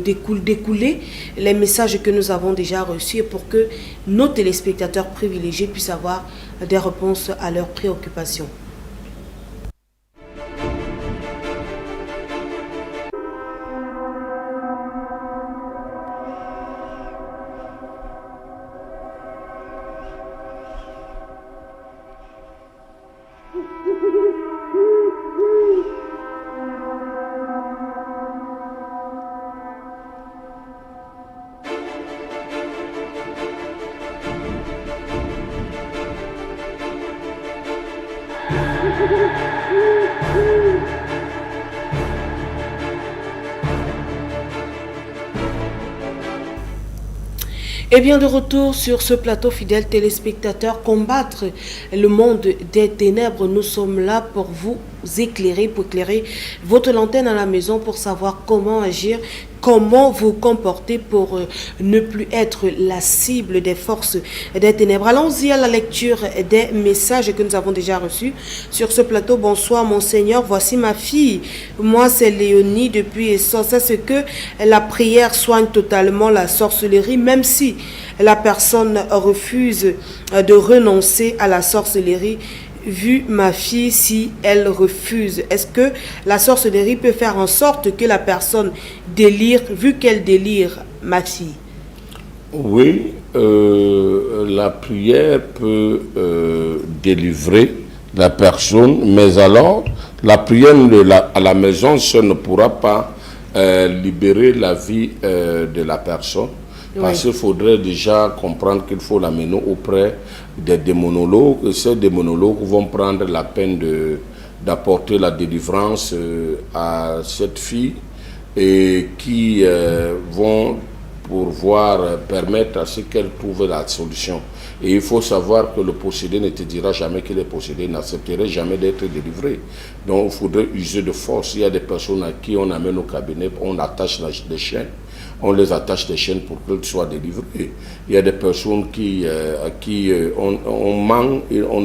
d'écouler les messages que nous avons déjà reçus pour que nos téléspectateurs privilégiés puissent avoir des réponses à leurs préoccupations. Et bien de retour sur ce plateau, fidèles téléspectateurs, combattre le monde des ténèbres. Nous sommes là pour vous éclairer, pour éclairer votre lanterne à la maison, pour savoir comment agir, comment vous comporter pour ne plus être la cible des forces des ténèbres. Allons-y à la lecture des messages que nous avons déjà reçus sur ce plateau. Bonsoir Monseigneur, voici ma fille. Moi c'est Léonie depuis Essor. C'est ce que la prière soigne totalement la sorcellerie, même si la personne refuse de renoncer à la sorcellerie. Vu ma fille, si elle refuse, est-ce que la sorcellerie peut faire en sorte que la personne délire, vu qu'elle délire, ma fille? Oui, la prière peut délivrer la personne, mais alors la prière à la maison, ça ne pourra pas libérer la vie de la personne. Parce qu'il faudrait déjà comprendre qu'il faut l'amener auprès des démonologues. Et ces démonologues vont prendre la peine d'apporter la délivrance à cette fille et qui vont permettre à ce qu'elle trouve la solution. Et il faut savoir que le possédé ne te dira jamais qu'il est possédé, il n'accepterait jamais d'être délivré. Donc il faudrait user de force. Il y a des personnes à qui on amène au cabinet, on attache des chaînes. On les attache des chaînes pour qu'ils soient délivrés. Il y a des personnes à qui on ment, et on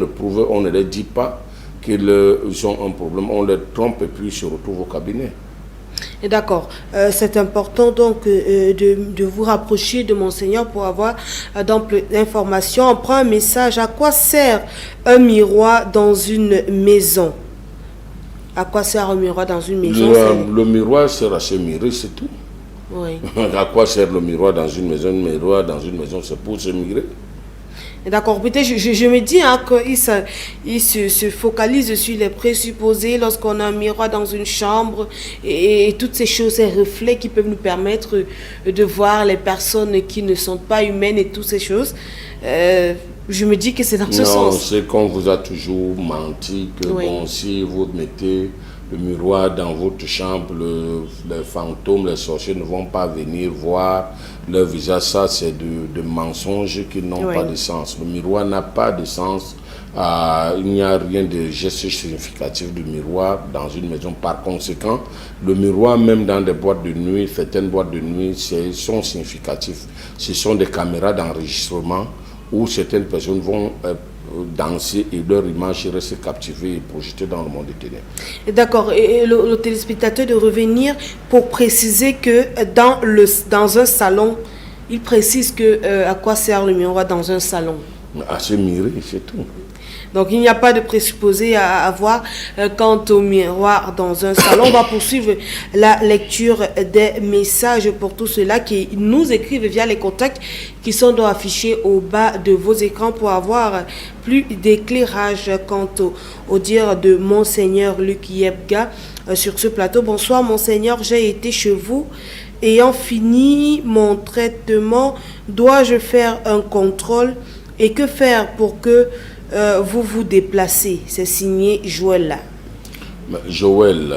ne les dit pas qu'ils ont un problème. On les trompe et puis ils se retrouvent au cabinet. D'accord. C'est important donc de vous rapprocher de Monseigneur pour avoir d'amples informations. On prend un message. À quoi sert un miroir dans une maison? À quoi sert un miroir dans une maison? Le miroir sert à se mirer, c'est tout. Oui. À quoi sert le miroir dans une maison? Le miroir dans une maison, c'est pour se mirer. D'accord, peut-être je me dis qu'il se focalise sur les présupposés lorsqu'on a un miroir dans une chambre et toutes ces choses, ces reflets qui peuvent nous permettre de voir les personnes qui ne sont pas humaines et toutes ces choses. Je me dis que c'est dans ce sens. Non, c'est qu'on vous a toujours menti que bon, si vous mettez le miroir dans votre chambre, les fantômes, les sorciers ne vont pas venir voir leur visage. Ça, c'est de mensonges qui n'ont pas de sens. Le miroir n'a pas de sens. Il n'y a rien de geste significatif du miroir dans une maison. Par conséquent, le miroir, même dans des boîtes de nuit, certaines boîtes de nuit, sont significatifs. Ce sont des caméras d'enregistrement où certaines personnes vont danser et leur image reste captivée et projetée dans le monde des ténèbres. D'accord. Et le téléspectateur de revenir pour préciser que dans un salon, il précise que à quoi sert le miroir dans un salon? À se mirer, c'est tout. Donc il n'y a pas de présupposé à avoir quant au miroir dans un salon. On va poursuivre la lecture des messages pour tous ceux-là qui nous écrivent via les contacts qui sont donc affichés au bas de vos écrans pour avoir plus d'éclairage quant au dire de Monseigneur Luc Yebga sur ce plateau. Bonsoir Monseigneur, j'ai été chez vous. Ayant fini mon traitement, dois-je faire un contrôle et que faire pour que vous vous déplacez? C'est signé Joël. Joël,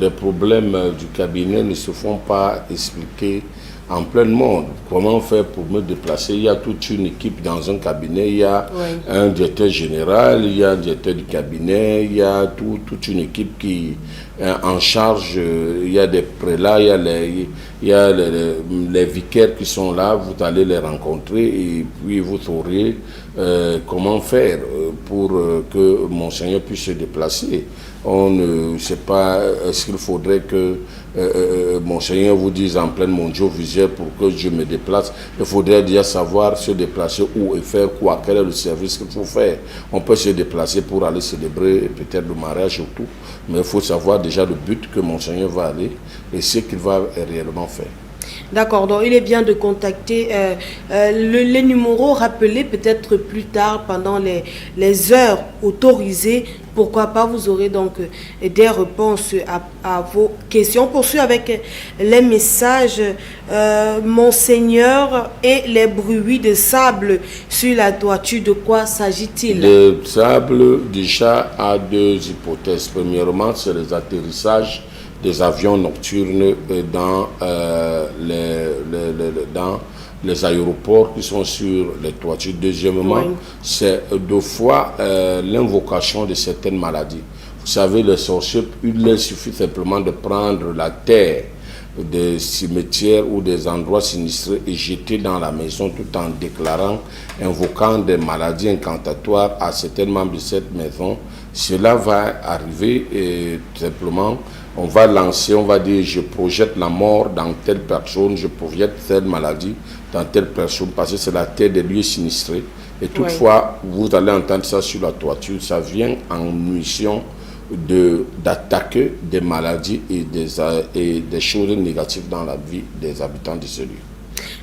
les problèmes du cabinet ne se font pas expliquer en plein monde. Comment faire pour me déplacer? Il y a toute une équipe dans un cabinet. Il y a un directeur général, il y a un directeur du cabinet, il y a toute une équipe qui est en charge. Il y a des prélats, il y a les vicaires qui sont là. Vous allez les rencontrer et puis vous saurez comment faire pour que Monseigneur puisse se déplacer. On ne sait pas, est-ce qu'il faudrait que Monseigneur vous dise en pleine mondovisière pour que je me déplace. Il faudrait déjà savoir se déplacer où et faire quoi, quel est le service qu'il faut faire. On peut se déplacer pour aller célébrer peut-être le mariage ou tout, mais il faut savoir déjà le but que Monseigneur va aller et ce qu'il va réellement faire. D'accord, donc il est bien de contacter les numéros rappelés peut-être plus tard pendant les heures autorisées. Pourquoi pas, vous aurez donc des réponses à vos questions. On poursuit avec les messages. Monseigneur et les bruits de sable sur la toiture, de quoi s'agit-il? Le sable déjà a deux hypothèses. Premièrement, c'est les atterrissages des avions nocturnes dans les aéroports qui sont sur les toitures. Deuxièmement, c'est deux fois l'invocation de certaines maladies. Vous savez, les sorciers, il leur suffit simplement de prendre la terre des cimetières ou des endroits sinistrés et jeter dans la maison tout en déclarant, invoquant des maladies incantatoires à certains membres de cette maison. Cela va arriver et simplement on va lancer, on va dire je projette la mort dans telle personne, je projette telle maladie dans telle personne parce que c'est la terre des lieux sinistrés. Et toutefois, vous allez entendre ça sur la toiture, ça vient en mission d'attaquer des maladies et des choses négatives dans la vie des habitants de ce lieu.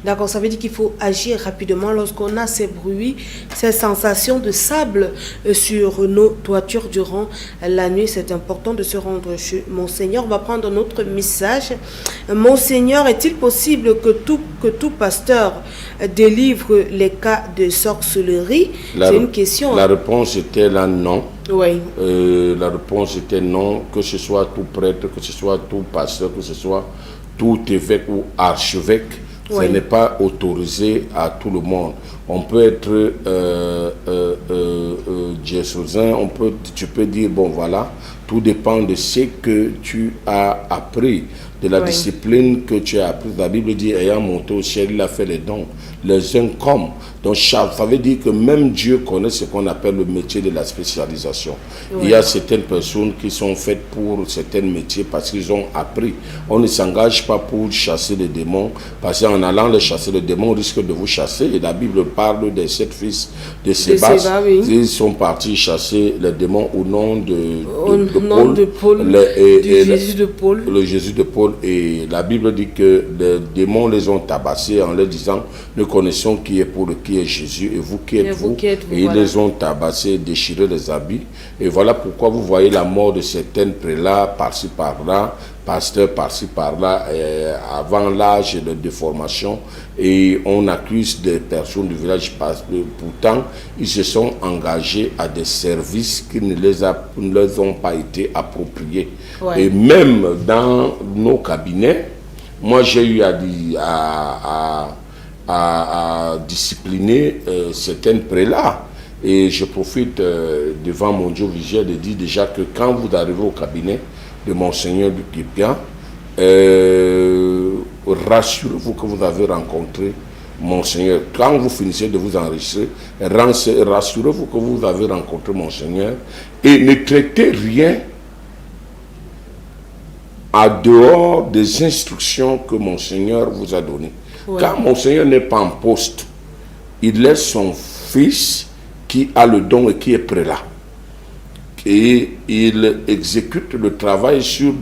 D'accord, ça veut dire qu'il faut agir rapidement lorsqu'on a ces bruits, ces sensations de sable sur nos toitures durant la nuit. C'est important de se rendre chez Monseigneur. On va prendre notre message. Monseigneur, est-il possible que tout pasteur délivre les cas de sorcellerie? C'est une question. La réponse était là, non. Oui. La réponse était non, que ce soit tout prêtre, que ce soit tout pasteur, que ce soit tout évêque ou archevêque. Oui. Ce n'est pas autorisé à tout le monde. On peut être diocésain, tu peux dire, bon voilà, tout dépend de ce que tu as appris, de la discipline que tu as appris. La Bible dit, ayant monté au ciel, il a fait les dons, les uns comme. Donc ça veut dire que même Dieu connaît ce qu'on appelle le métier de la spécialisation. Oui. Il y a certaines personnes qui sont faites pour certains métiers parce qu'ils ont appris. On ne s'engage pas pour chasser les démons, parce qu'en allant les chasser, les démons risquent de vous chasser. Et la Bible parle des 7 fils de Séba. Oui. Ils sont partis chasser les démons au nom de Paul. Jésus de Paul. Le Jésus de Paul. Et la Bible dit que les démons les ont tabassés en leur disant, nous connaissons qui est pour qui est Jésus et vous qui êtes vous. Et ils les ont tabassés, déchiré les habits. Et voilà pourquoi vous voyez la mort de certains prélats par-ci par-là, pasteurs par-ci par-là, avant l'âge de déformation. Et on accuse des personnes du village parce que pourtant ils se sont engagés à des services qui ne leur ont pas été appropriés. Ouais. Et même dans nos cabinets, moi j'ai eu à discipliner certains prélats. Et je profite devant mon Dieu visuel de dire déjà que quand vous arrivez au cabinet de Monseigneur Luc Kipia, rassurez-vous que vous avez rencontré Monseigneur. Quand vous finissez de vous enregistrer, rassurez-vous que vous avez rencontré Monseigneur et ne traitez rien à dehors des instructions que Monseigneur vous a données. Ouais. Quand Monseigneur n'est pas en poste, il laisse son fils qui a le don et qui est prélat. Et il exécute le travail sur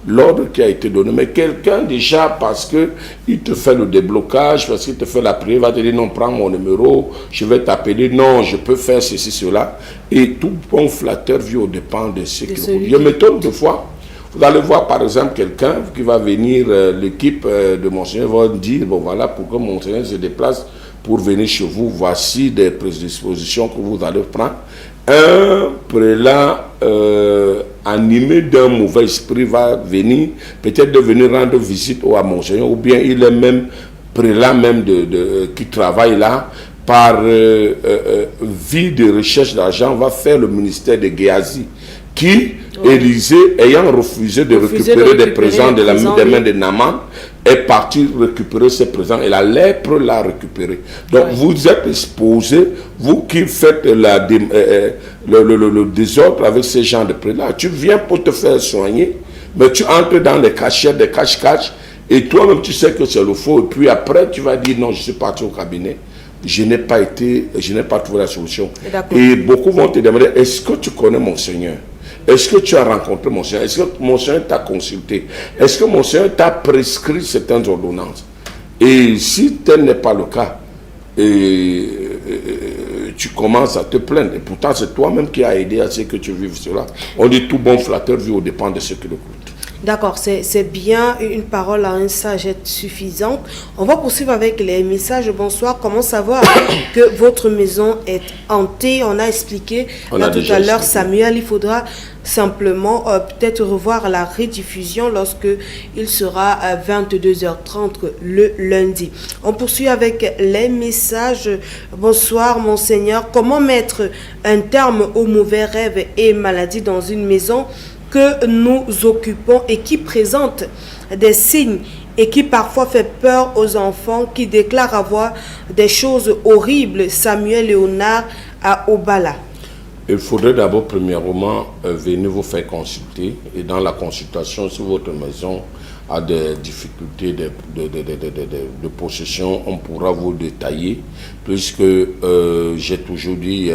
l'ordre qui a été donné. Mais quelqu'un déjà, parce qu'il te fait le déblocage, parce qu'il te fait la prière, va te dire non, prends mon numéro, je vais t'appeler, non, je peux faire ceci, cela. Et tout bon flatteur vit au dépend de ce qu'il faut. Je m'étonne de fois. Vous allez voir par exemple quelqu'un qui va venir, l'équipe de Monseigneur va dire, bon voilà pourquoi Monseigneur se déplace pour venir chez vous, voici des prédispositions que vous allez prendre. Un prélat animé d'un mauvais esprit va venir, peut-être de venir rendre visite à Monseigneur, ou bien il est même prélat même qui travaille là, par vie de recherche d'argent, va faire le ministère de Géasi, qui, Élisée, ayant refusé de récupérer des présents des mains de Naaman, est parti récupérer ses présents et la lèpre l'a récupéré. Donc vous êtes exposé, vous qui faites le désordre avec ces gens de prélats. Tu viens pour te faire soigner, mais tu entres dans les cachettes, des cache-cache, et toi-même tu sais que c'est le faux, et puis après tu vas dire non, je suis parti au cabinet. Je n'ai pas trouvé la solution. Et beaucoup vont te demander, est-ce que tu connais Monseigneur? Est-ce que tu as rencontré Monseigneur? Est-ce que Monseigneur t'a consulté? Est-ce que Monseigneur t'a prescrit certaines ordonnances? Et si tel n'est pas le cas, tu commences à te plaindre. Et pourtant, c'est toi-même qui as aidé à ce que tu vives cela. On dit tout bon flatteur vit au dépend de ce qui le coûte. D'accord, c'est bien une parole à une sagesse suffisante. On va poursuivre avec les messages. Bonsoir, comment savoir que votre maison est hantée? On a expliqué tout à l'heure, Samuel, il faudra simplement peut-être revoir la rediffusion lorsque il sera à 22h30 le lundi. On poursuit avec les messages. Bonsoir, Monseigneur. Comment mettre un terme aux mauvais rêves et maladies dans une maison que nous occupons et qui présente des signes et qui parfois fait peur aux enfants qui déclarent avoir des choses horribles? Samuel Léonard à Obala. Il faudrait d'abord premièrement venir vous faire consulter, et dans la consultation, si votre maison a des difficultés de possession, on pourra vous détailler, puisque j'ai toujours dit,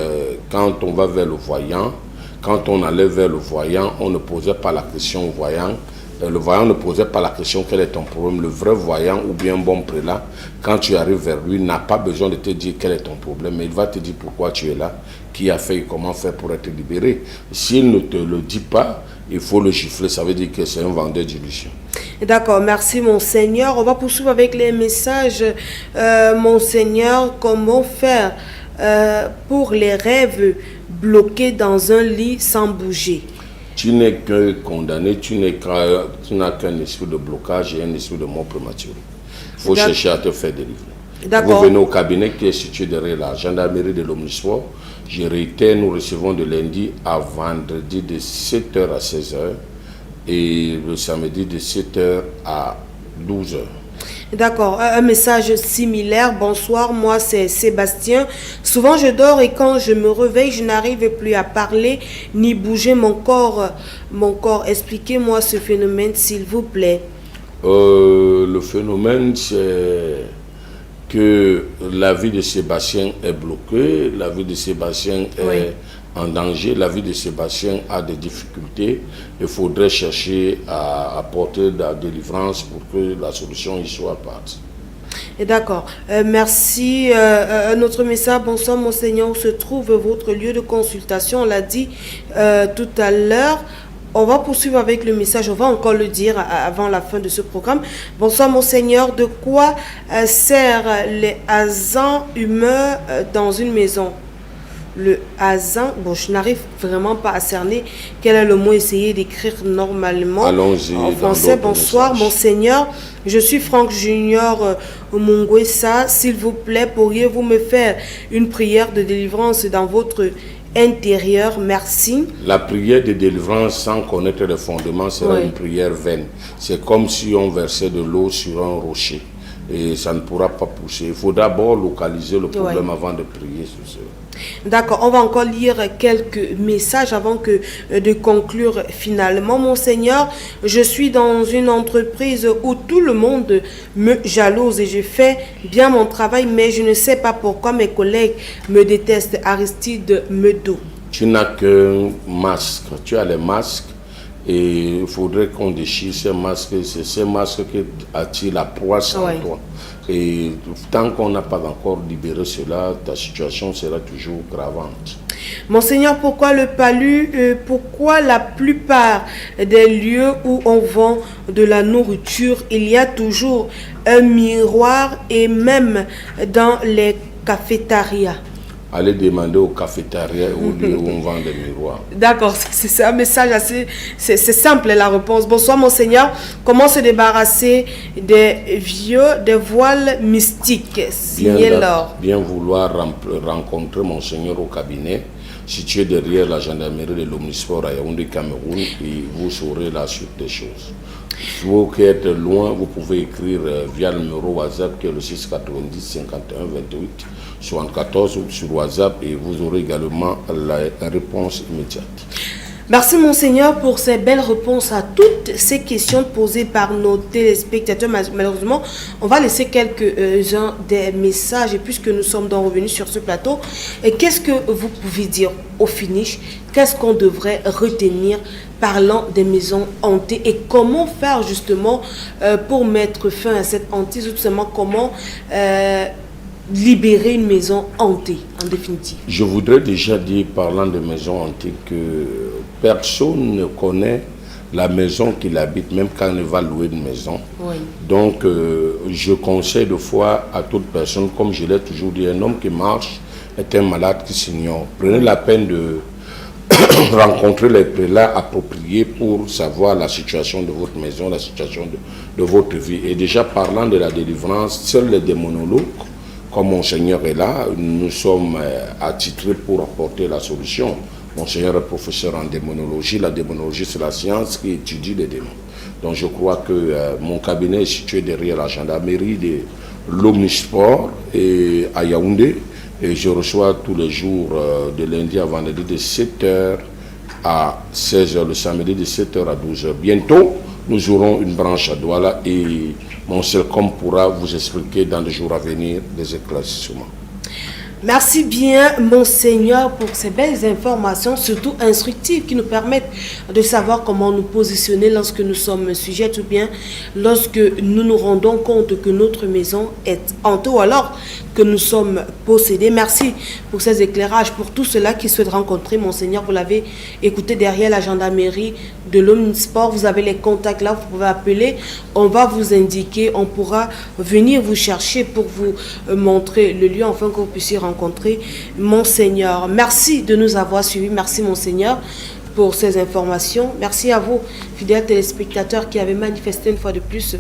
quand on va vers le voyant, quand on allait vers le voyant, on ne posait pas la question au voyant Le voyant ne posait pas la question quel est ton problème. Le vrai voyant ou bien bon prélat, quand tu arrives vers lui, n'a pas besoin de te dire quel est ton problème, mais il va te dire pourquoi tu es là, qui a fait et comment faire pour être libéré. S'il ne te le dit pas, il faut le gifler, ça veut dire que c'est un vendeur d'illusions. D'accord, merci Monseigneur. On va poursuivre avec les messages. Monseigneur, comment faire pour les rêves bloqués dans un lit sans bouger? Tu n'es que condamné, tu n'as qu'un esprit de blocage et un esprit de mort prématurée. Il faut chercher à te faire délivrer. Vous venez au cabinet qui est situé derrière la gendarmerie de l'Omnisport. Je réitère, nous recevons de lundi à vendredi de 7h à 16h et le samedi de 7h à 12h. D'accord, un message similaire. Bonsoir, moi c'est Sébastien. Souvent je dors et quand je me réveille, je n'arrive plus à parler ni bouger mon corps. Expliquez-moi ce phénomène s'il vous plaît. Le phénomène c'est que la vie de Sébastien est bloquée, la vie de Sébastien est en danger, la vie de Sébastien a des difficultés. Il faudrait chercher à apporter de la délivrance pour que la solution y soit partie. D'accord. Merci. Notre message, bonsoir Monseigneur, où se trouve votre lieu de consultation? On l'a dit tout à l'heure. On va poursuivre avec le message, on va encore le dire avant la fin de ce programme. Bonsoir Monseigneur, de quoi sert les hasans humains dans une maison? Le hasan, bon, je n'arrive vraiment pas à cerner quel est le mot, essayer d'écrire normalement. Allons-y. En français, bonsoir Monseigneur, je suis Franck Junior Mungwesa. S'il vous plaît, pourriez-vous me faire une prière de délivrance dans votre intérieur? Merci. La prière de délivrance sans connaître le fondement sera une prière vaine. C'est comme si on versait de l'eau sur un rocher et ça ne pourra pas pousser. Il faut d'abord localiser le problème avant de prier sur cela. D'accord, on va encore lire quelques messages avant de conclure finalement. Monseigneur, je suis dans une entreprise où tout le monde me jalouse et je fais bien mon travail, mais je ne sais pas pourquoi mes collègues me détestent. Aristide Medo. Tu n'as qu'un masque, tu as les masques et il faudrait qu'on déchire ces masques. C'est ces masques qui attirent la poisse en toi. Et tant qu'on n'a pas encore libéré cela, ta situation sera toujours gravante. Monseigneur, pourquoi le palu, pourquoi la plupart des lieux où on vend de la nourriture, il y a toujours un miroir et même dans les cafétérias? Allez demander aux cafétérias où on vend des miroirs. D'accord, c'est un message assez... C'est simple la réponse. Bonsoir Monseigneur, comment se débarrasser des voiles mystiques? Bien vouloir rencontrer Monseigneur au cabinet, situé derrière la gendarmerie de l'Omnisport à Yaoundé, Cameroun, et vous saurez la suite des choses. Vous qui êtes loin, vous pouvez écrire via le numéro WhatsApp qui est le 690 51 28 74 sur WhatsApp et vous aurez également la réponse immédiate. Merci Monseigneur pour ces belles réponses à toutes ces questions posées par nos téléspectateurs. Malheureusement, on va laisser quelques-uns des messages et puisque nous sommes donc revenus sur ce plateau, qu'est-ce que vous pouvez dire au finish? Qu'est-ce qu'on devrait retenir parlant des maisons hantées et comment faire justement pour mettre fin à cette hantise ou tout simplement comment libérer une maison hantée en définitive? Je voudrais déjà dire, parlant de maisons hantées, que personne ne connaît la maison qu'il habite, même quand il va louer une maison. Donc, je conseille de fois à toute personne, comme je l'ai toujours dit, un homme qui marche est un malade qui s'ignore. Prenez la peine de rencontrer les prélats appropriés pour savoir la situation de votre maison, la situation de votre vie. Et déjà, parlant de la délivrance, seuls les démonologues, comme Monseigneur est là, nous sommes attitrés pour apporter la solution. Monseigneur est professeur en démonologie. La démonologie, c'est la science qui étudie les démons. Donc je crois que mon cabinet est situé derrière la gendarmerie de l'Omnisport et à Yaoundé. Et je reçois tous les jours de lundi à vendredi de 7h à 16h, le samedi de 7h à 12h. Bientôt, nous aurons une branche à Douala et Monseigneur pourra vous expliquer dans les jours à venir des éclaircissements. Merci bien, Monseigneur, pour ces belles informations, surtout instructives, qui nous permettent de savoir comment nous positionner lorsque nous sommes sujets ou bien lorsque nous nous rendons compte que notre maison est hantée ou alors que nous sommes possédés. Merci pour ces éclairages, pour tout cela qui souhaite rencontrer Monseigneur. Vous l'avez écouté derrière la gendarmerie de l'Omnisport. Vous avez les contacts là, vous pouvez appeler. On va vous indiquer, on pourra venir vous chercher pour vous montrer le lieu afin que vous puissiez rencontrer Monseigneur. Merci de nous avoir suivis. Merci Monseigneur pour ces informations. Merci à vous, fidèles téléspectateurs, qui avez manifesté une fois de plus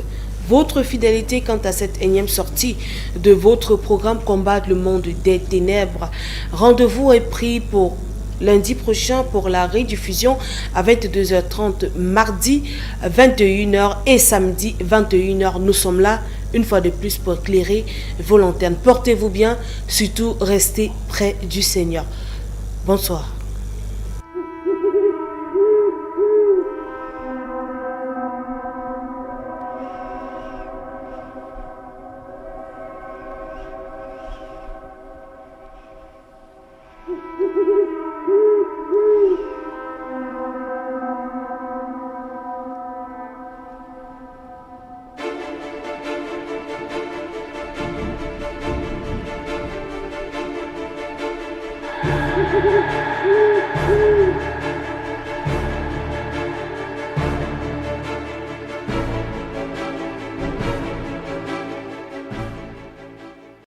votre fidélité quant à cette énième sortie de votre programme Combattre le monde des ténèbres. Rendez-vous est pris pour lundi prochain pour la rediffusion à 22h30, mardi 21h et samedi 21h. Nous sommes là une fois de plus pour éclairer vos lanternes. Portez-vous bien, surtout restez près du Seigneur. Bonsoir.